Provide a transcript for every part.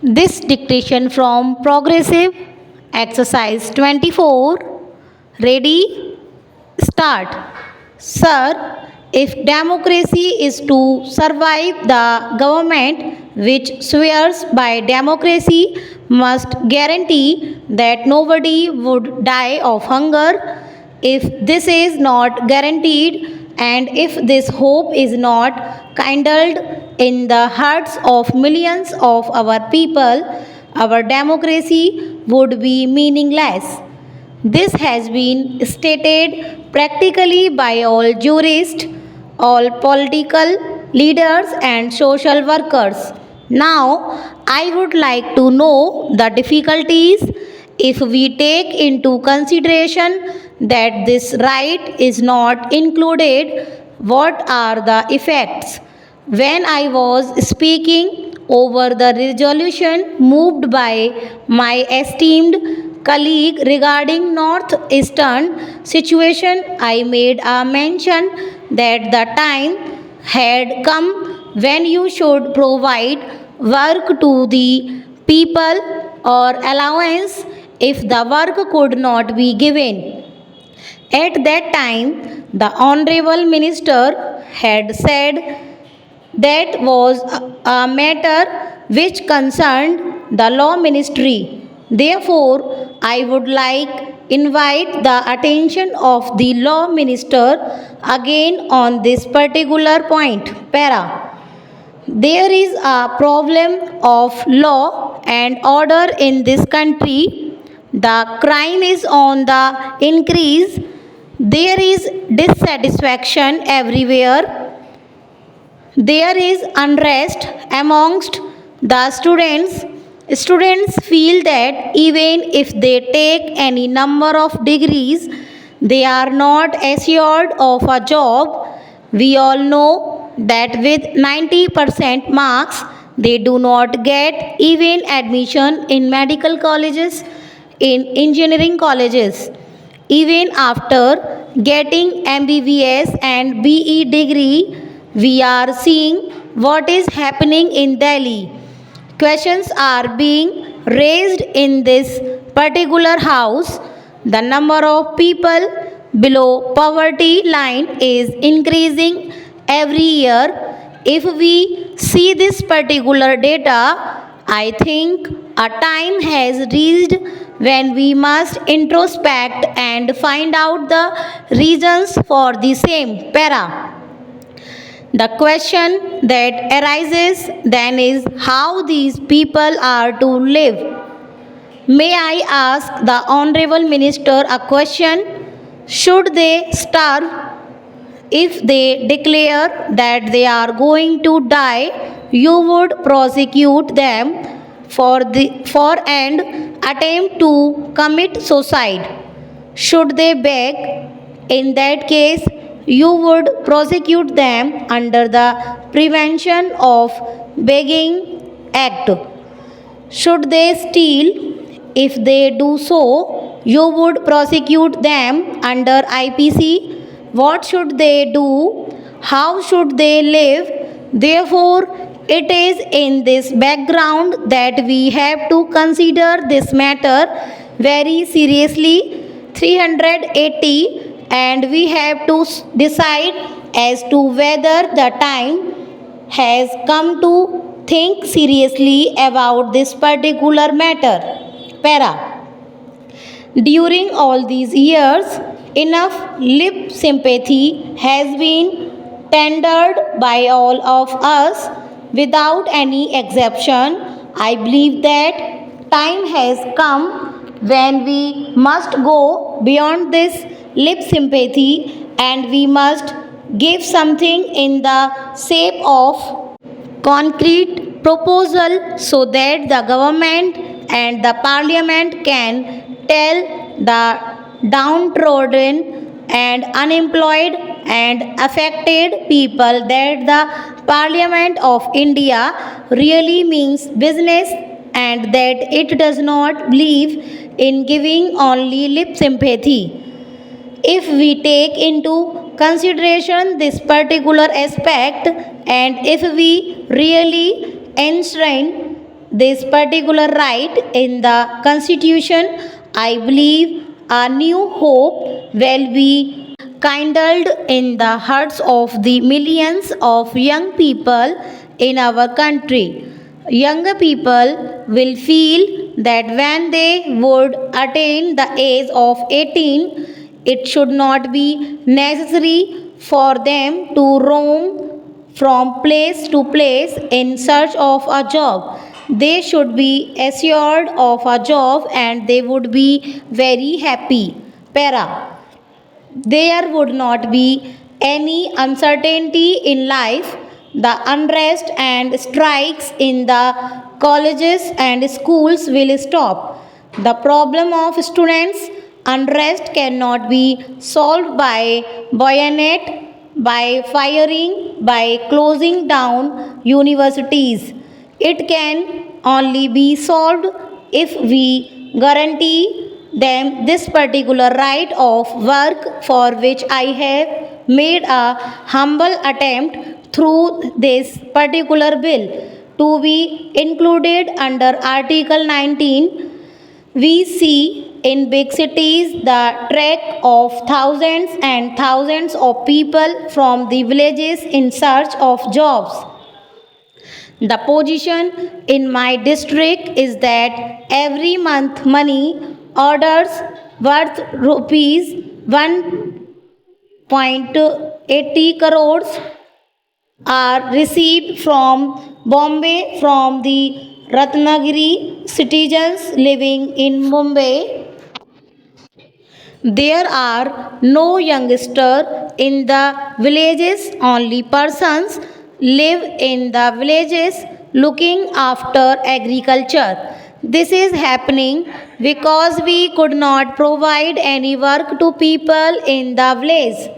This dictation from Progressive Exercise 24. Ready? Start. Sir, if democracy is to survive, the government which swears by democracy must guarantee that nobody would die of hunger. If this is not guaranteed, and if this hope is not kindled in the hearts of millions of our people, our democracy would be meaningless. This has been stated practically by all jurists, all political leaders, and social workers. Now, I would like to know the difficulties if we take into consideration that this right is not included. What are the effects? When I was speaking over the resolution moved by my esteemed colleague regarding northeastern situation, I made a mention that the time had come when you should provide work to the people or allowance if the work could not be given. At that time, the Honorable Minister had said that was a matter which concerned the law ministry. Therefore, I would like invite the attention of the law minister again on this particular point. Para. There is a problem of law and order in this country. The crime is on the increase. There is dissatisfaction everywhere. There is unrest amongst the students. Students feel that even if they take any number of degrees, they are not assured of a job. We all know that with 90% marks, they do not get even admission in medical colleges, in engineering colleges. Even after getting MBBS and BE degree, we are seeing what is happening in Delhi. Questions are being raised in this particular house. The number of people below poverty line is increasing every year. If we see this particular data, I think a time has reached when we must introspect and find out the reasons for the same. Para. The question that arises then is how these people are to live. May I ask the Honorable Minister a question? Should they starve? If they declare that they are going to die, you would prosecute them for an attempt to commit suicide. Should they beg? In that case, you would prosecute them under the Prevention of Begging Act. Should they steal? If they do so, you would prosecute them under IPC. What should they do? How should they live? Therefore, it is in this background that we have to consider this matter very seriously. 380, and we have to decide as to whether the time has come to think seriously about this particular matter. Para. During all these years, enough lip sympathy has been tendered by all of us without any exception. I believe that time has come when we must go beyond this lip sympathy and we must give something in the shape of concrete proposal so that the government and the parliament can tell the downtrodden and unemployed and affected people that the Parliament of India really means business and that it does not believe in giving only lip sympathy. If we take into consideration this particular aspect and if we really enshrine this particular right in the Constitution, I believe a new hope will be kindled in the hearts of the millions of young people in our country. Younger people will feel that when they would attain the age of 18, it should not be necessary for them to roam from place to place in search of a job. They should be assured of a job and they would be very happy. Para. There would not be any uncertainty in life. The unrest and strikes in the colleges and schools will stop. The problem of students' unrest cannot be solved by bayonet, by firing, by closing down universities. It can only be solved if we guarantee them this particular right of work for which I have made a humble attempt through this particular bill to be included under Article 19. We see in big cities the trek of thousands and thousands of people from the villages in search of jobs. The position in my district is that every month money orders worth rupees 1.80 crores are received from Bombay from the Ratnagiri citizens living in Mumbai. There are no youngsters in the villages, only persons live in the villages looking after agriculture. This is happening because we could not provide any work to people in the village.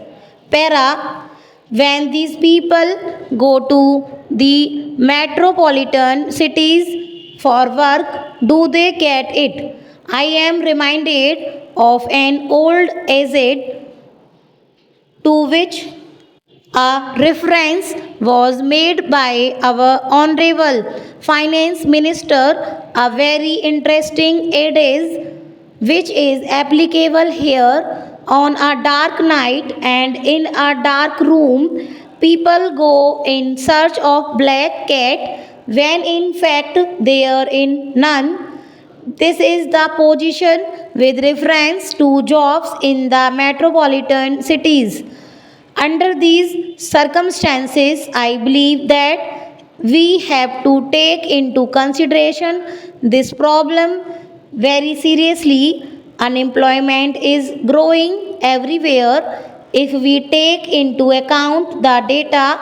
Para, when these people go to the metropolitan cities for work, do they get it? I am reminded of an old essay to which a reference was made by our Honorable Finance Minister, a very interesting adage which is applicable here. On a dark night and in a dark room, people go in search of black cat when in fact there are in none. This is the position with reference to jobs in the metropolitan cities. Under these circumstances, I believe that we have to take into consideration this problem very seriously. Unemployment is growing everywhere. If we take into account the data,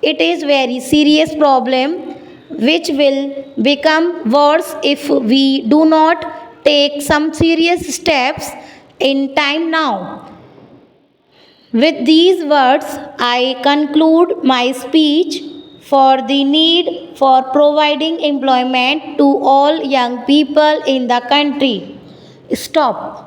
it is very serious problem which will become worse if we do not take some serious steps in time now. With these words, I conclude my speech for the need for providing employment to all young people in the country. Stop.